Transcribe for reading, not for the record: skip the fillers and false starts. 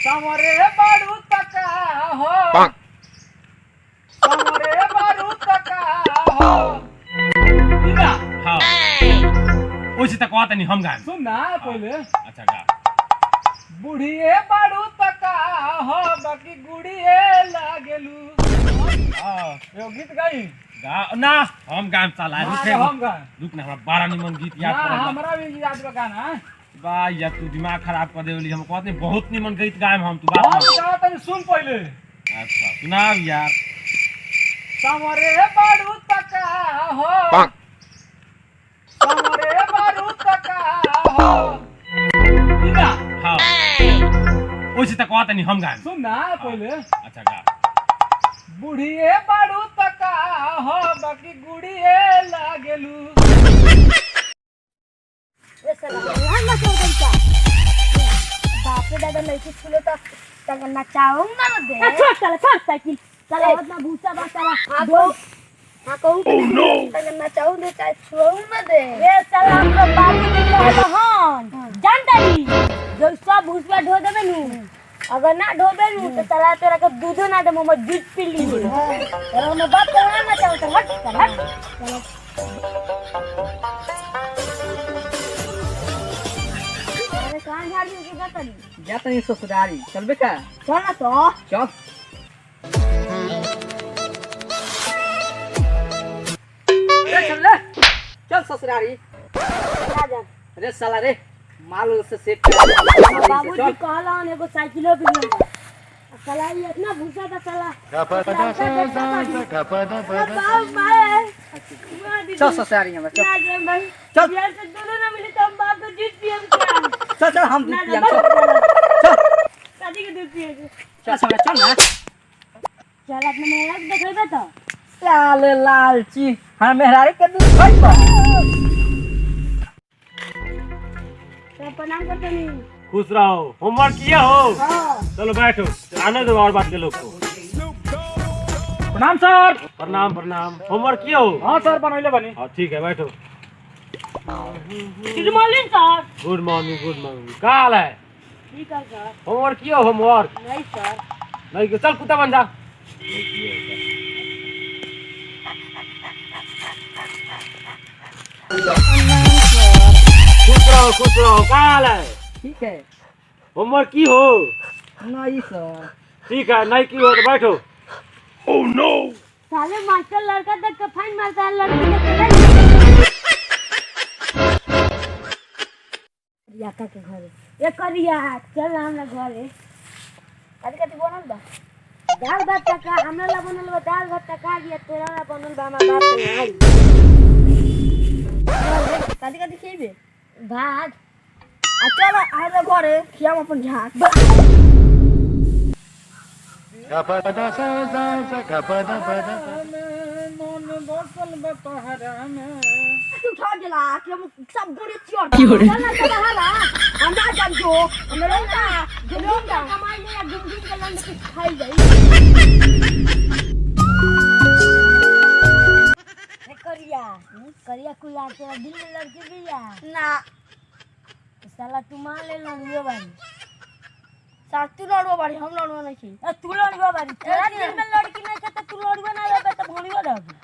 समरे बारू तका हो समरे बारू तका हो इना हां ओसी तक कहत नहीं हम गान सुन ना पहले अच्छा गा बुढ़िए बारू तका हो बाकी गुड़िए लागेलू हां यो गीत गाई गा ना हम गान चला रुके हम गा रुक ना हमरा बड़ा निमन गीत याद ना पड़ल हमरा भी याद बा गाना बा या तू दिमाग खराब कर देवली हम कहत नहीं बहुत निमन गीत गाएम हम तू बात हम मान। गाता सुन पहले अच्छा सुनाव यार समरे बारू तका हो समरे बारू तका हो इना हां ओसी तक कहत नहीं हम गान सुन ना पहले अच्छा गा बुढ़िए बारू तका हो बाकी गुड़िए लागेलू ए साला यार ना चल क्या बाप रे दादा लड़की स्कूल तो तक नचाऊं ना दे चल चल साइकिल चल आवत ना भूसा बा चला दो हां कहूं तक नचाऊं दे चाहे छुआऊं ना दे ए साला हम तो बाप के हन जानता नी जो सब भूसा ढो देबे नु अगर ना ढोबे नु तो चला तोरा के दूध ना दे मम्मा दूध पी ली और मैं बात करना ना चाहता हट हट अरे कहां झाड़ी के जाता नी जाता नहीं ससुरारी चलबे का चल ना तो चल चल ले चल ससुरारी जा जा अरे साला रे माल से सेट बाबूजी कहला एगो साइकिलो भी मिल जा साला ये इतना भूसा था साला चल ससुरारी हम चल ना जय भाई चल। यार से दोनों ना मिले तो हम बाप को जीत पिए क्या चल चल हम दूध पियम चल चल शादी के दूध पिए चल चल चल ना चल अपने मेरा देखेगा तो लाल लालची हां मेहरारी के दूध खाई बा तो प्रणाम करते नहीं खुश रहो होमवर्क किया हो हां चलो बैठो आने दो और बात के लोग को प्रणाम सर प्रणाम प्रणाम होमवर्क किया हो हां सर बनैले बनी हाँ ठीक है बैठो good morning sir good morning का हाल है ठीक है सर होमवर्क किया हो होमवर्क नहीं सर नहीं किया चल कुत्ता बन जा खुश रहो का हाल है ठीक है होमवर्क की हो नहीं सर ठीक है नहीं की हो तो बैठो ओह नो साले मास्टर लड़का देख के फाइन मारता है लड़की देख के नहीं रियाका के घरे ये करिया चल हमरा घरे कथि कथि बनल बा दाल भात का हमरा ला बनल बा दाल भात का दिया तोरा ला बनल बा हमरा बाप के आई कथि कथि खेबे भात आ चल हमरा घरे खियाम अपन झाक मन बसल बतहरा में उठा गेला कि हम सब गोरे चियर चल ना चल हला हम ना जान जो हम लोंगा कमाई ले घूम घूम के लंड के खाई जाई ए करिया कुला तेरा दिल में लड़की बिया ना साला तू मान ले लड़ुए बारी साथ तू लड़वा बारी हम लड़वा नहीं छी तू लड़वा बारी तेरा दिल में लड़की नहीं है तो तू लड़वा ना लेबे तो भणियो रहबे